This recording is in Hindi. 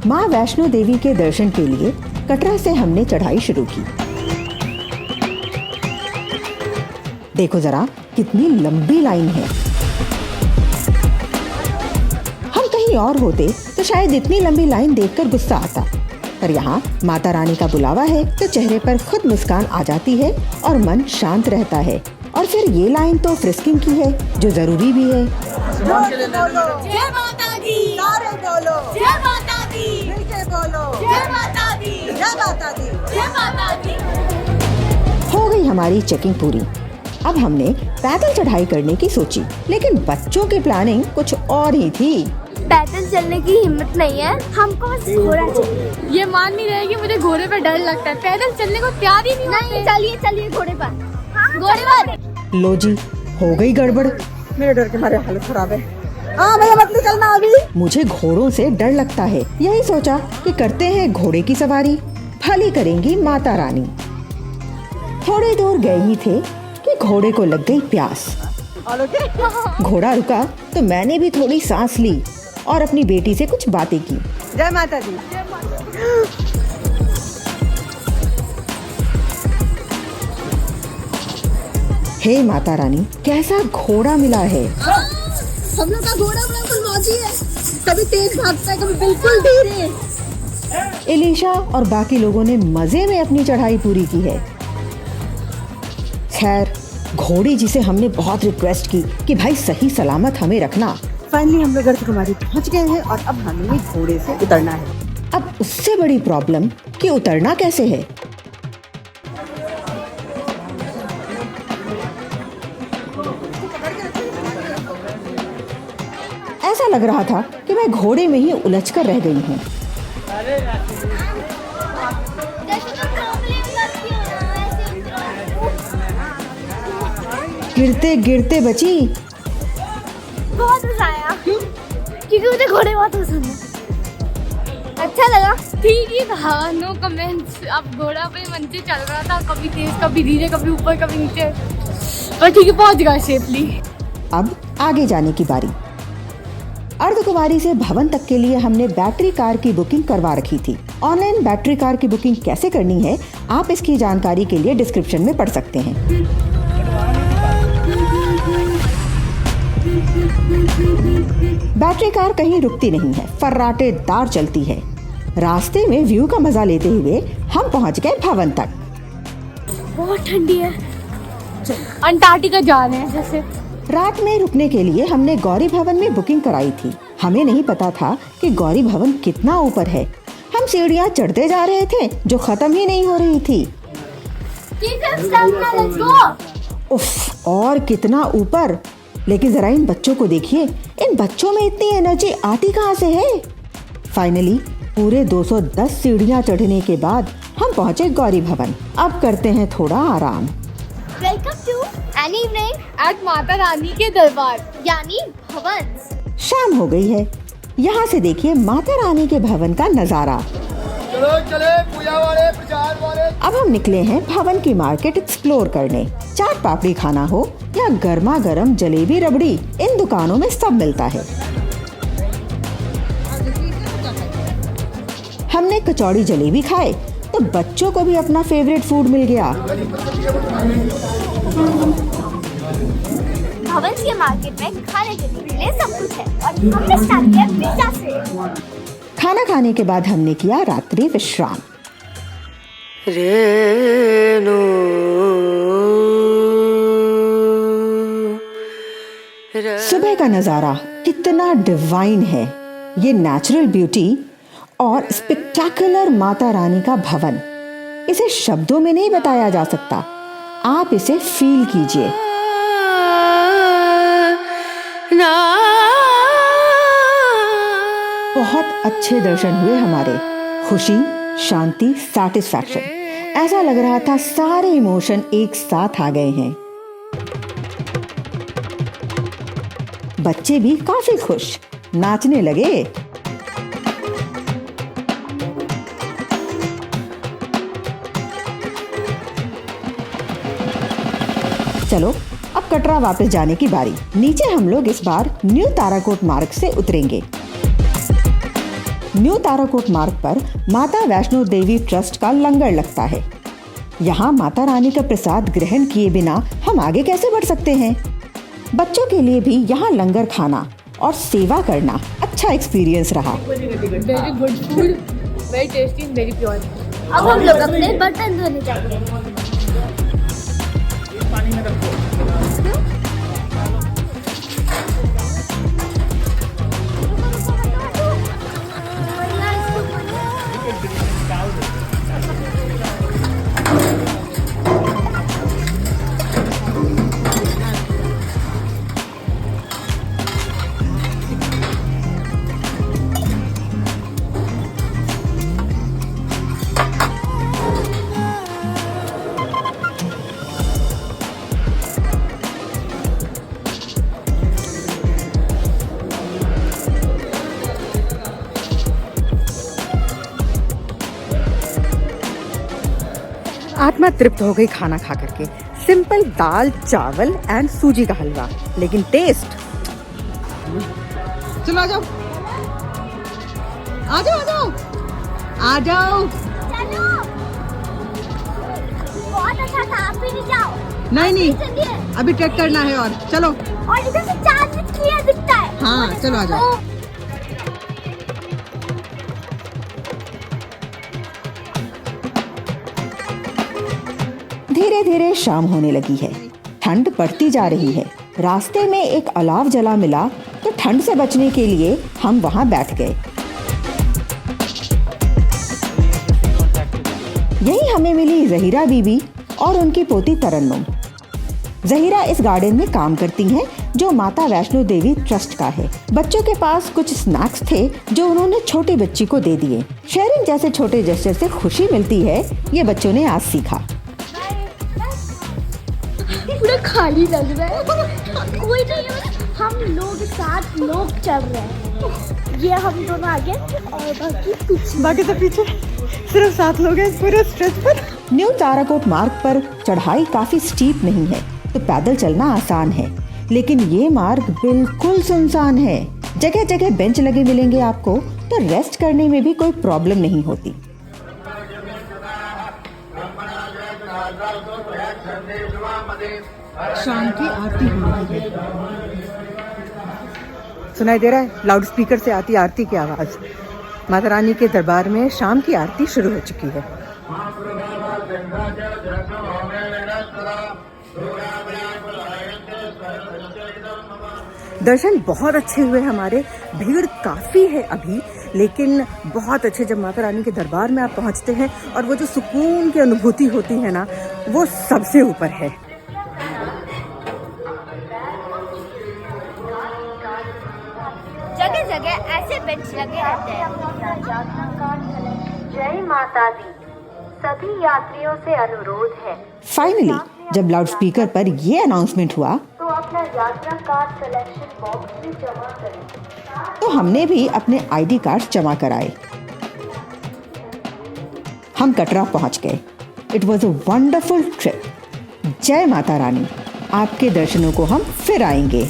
माँ वैष्णो देवी के दर्शन के लिए कटरा से हमने चढ़ाई शुरू की। देखो जरा कितनी लंबी लाइन है। हम कहीं और होते तो शायद इतनी लंबी लाइन देखकर गुस्सा आता, पर यहाँ माता रानी का बुलावा है तो चेहरे पर खुद मुस्कान आ जाती है और मन शांत रहता है। और फिर ये लाइन तो फ्रिस्किंग की है, जो जरूरी भी है। जय माता दी, सारे बोलो जय माता दी, मिलके बोलो जय माता दी, जय माता दी, जय माता दी। हो गई हमारी चेकिंग पूरी। अब हमने पैदल चढ़ाई करने की सोची, लेकिन बच्चों की प्लानिंग कुछ और ही थी। पैदल चलने की हिम्मत नहीं है, हमको बस घोड़ा चाहिए। ये मान नहीं रहे कि मुझे घोड़े पे डर लगता है, पैदल चलने को तैयार ही नहीं। चलिए चलिए घोड़े पर। घोड़े पर। लो जी, हो गई गड़बड़। मेरे डर के मारे हालत खराब है। हाँ भैया मत निकलना अभी। मुझे घोड़ों से डर लगता है, यही सोचा कि करते हैं घोड़े की सवारी, भली करेंगी माता रानी। थोड़ी दूर गए ही थे कि घोड़े को लग गई प्यास। घोड़ा रुका तो मैंने भी थोड़ी सांस ली और अपनी बेटी से कुछ बातें की। जय माता दी। हे माता रानी, कैसा घोड़ा मिला है। हम लोग का घोड़ा बिल्कुल मौजी है, कभी तेज भागता है कभी बिल्कुल धीरे। एलिशा और बाकी लोगों ने मजे में अपनी चढ़ाई पूरी की है। खैर, घोड़ी जिसे हमने बहुत रिक्वेस्ट की कि भाई सही सलामत हमें रखना। फाइनली हम लोग अर्धकुमारी पहुंच गए हैं और अब हमें घोड़े से उतरना है। अब उससे बड़ी प्रॉब्लम कि उतरना कैसे है। ऐसा लग रहा था कि मैं घोड़े में ही उलझ कर रह गई हूँ। गिरते गिरते बची। बहुत मजा आया क्योंकि मुझे घोड़े बहुत पसंद है। अच्छा लगा। ठीक ही था, नो कमेंट्स। अब घोड़ा पे मन से चल रहा था, कभी तेज कभी धीरे, कभी ऊपर कभी नीचे, पर ठीक है पहुंच गया सेफली। अब आगे जाने की बारी। अर्धकुमारी से भवन तक के लिए हमने बैटरी कार की बुकिंग करवा रखी थी। ऑनलाइन बैटरी कार की बुकिंग कैसे करनी है, आप इसकी जानकारी के लिए डिस्क्रिप्शन में पढ़ सकते हैं। बैटरी कार कहीं रुकती नहीं है, फर्राटेदार चलती है। रास्ते में व्यू का मजा लेते हुए हम पहुंच गए भवन तक। बहुत ठंडी है। अंटार्कटिका जा रहे हैं जैसे। रात में रुकने के लिए हमने गौरी भवन में बुकिंग कराई थी। हमें नहीं पता था कि गौरी भवन कितना ऊपर है। हम सीढ़ियाँ चढ़ते जा रहे थे जो खत्म ही नहीं हो रही थी। उफ, और कितना ऊपर। लेकिन जरा इन बच्चों को देखिए, इन बच्चों में इतनी एनर्जी आती कहाँ से है। फाइनली पूरे 210 सीढ़ियाँ चढ़ने के बाद हम पहुँचे गौरी भवन। अब करते हैं थोड़ा आराम। Welcome to an evening at Mata Rani के दरबार यानी भवन। शाम हो गई है। यहाँ से देखिए माता रानी के भवन का नजारा। चलो चले पूजा वाले प्रचार वाले। अब हम निकले हैं भवन की मार्केट एक्सप्लोर करने। चाट पापड़ी खाना हो या गर्मा गर्म जलेबी रबड़ी, इन दुकानों में सब मिलता है। हमने कचौड़ी जलेबी खाए तो बच्चों को भी अपना फेवरेट फूड मिल गया। भवन के मार्केट में खाने के लिए सब कुछ है और हमने स्टार्ट किया पिज्जा से। खाना खाने के बाद हमने किया रात्रि विश्राम। सुबह का नजारा कितना डिवाइन है। ये नेचुरल ब्यूटी और स्पेक्टेकुलर माता रानी का भवन, इसे शब्दों में नहीं बताया जा सकता। आप इसे फील कीजिए। बहुत अच्छे दर्शन हुए हमारे। खुशी, शांति, सैटिस्फैक्शन। ऐसा लग रहा था सारे इमोशन एक साथ आ गए हैं। बच्चे भी काफी खुश, नाचने लगे। चलो अब कटरा वापस जाने की बारी। नीचे हम लोग इस बार न्यू ताराकोट मार्ग से उतरेंगे। न्यू ताराकोट मार्ग पर माता वैष्णो देवी ट्रस्ट का लंगर लगता है। यहाँ माता रानी का प्रसाद ग्रहण किए बिना हम आगे कैसे बढ़ सकते हैं। बच्चों के लिए भी यहाँ लंगर खाना और सेवा करना अच्छा एक्सपीरियंस रहा। Very good food, very tasty and very pure. अब हम लोग अपने बर्तन धोने जाएंगे। आत्मा तृप्त हो गई खाना खा करके। सिंपल दाल चावल एंड सूजी का हलवा, लेकिन टेस्ट। चलो आ जाओ, आ जाओ, आ जाओ, आ जाओ। चलो, बहुत अच्छा था। आप भी नहीं जाओ। नहीं नहीं, चलिए। अभी ट्रेक करना है और चलो। और इधर से चांद क्लियर दिखता है। हाँ चलो आ जाओ। धीरे धीरे शाम होने लगी है, ठंड बढ़ती जा रही है। रास्ते में एक अलाव जला मिला तो ठंड से बचने के लिए हम वहां बैठ गए। यही हमें मिली जहीरा बीबी और उनकी पोती तरन्नुम। जहीरा इस गार्डन में काम करती हैं जो माता वैष्णो देवी ट्रस्ट का है। बच्चों के पास कुछ स्नैक्स थे जो उन्होंने छोटी बच्ची को दे दिए। शेयरिंग जैसे छोटे जेस्चर से खुशी मिलती है, ये बच्चों ने आज सीखा। पूरा खाली लग रहा है, कोई नहीं है। हम लोग 7 लोग चल रहे हैं। ये हम दोनों आगे और बाकी पीछे। बाकी तो पीछे। सिर्फ 7 लोग हैं पूरे स्ट्रेच पर। न्यू ताराकोट मार्ग पर चढ़ाई काफी स्टीप नहीं है तो पैदल चलना आसान है, लेकिन ये मार्ग बिल्कुल सुनसान है। जगह जगह बेंच लगे मिलेंगे आपको, तो रेस्ट करने में भी कोई प्रॉब्लम नहीं होती। शाम की आरती हो रही है। सुनाई दे रहा है लाउड स्पीकर से आती आरती की आवाज। माता रानी के दरबार में शाम की आरती शुरू हो चुकी है। दर्शन बहुत अच्छे हुए हमारे। भीड़ काफी है अभी, लेकिन बहुत अच्छे। जब माता रानी के दरबार में आप पहुंचते हैं और वो जो सुकून की अनुभूति होती है ना, वो सबसे ऊपर है। जगह जगह ऐसे बेंच लगे रहते हैं। जय माता दी। सभी यात्रियों से अनुरोध है, फाइनली जब लाउड स्पीकर पर ये अनाउंसमेंट हुआ तो अपना यात्रा कार्ड कलेक्शन बॉक्स में जमा करें। तो हमने भी अपने आईडी कार्ड जमा कराए। हम कटरा पहुंच गए। It was a wonderful trip. जय माता रानी। आपके दर्शनों को हम फिर आएंगे।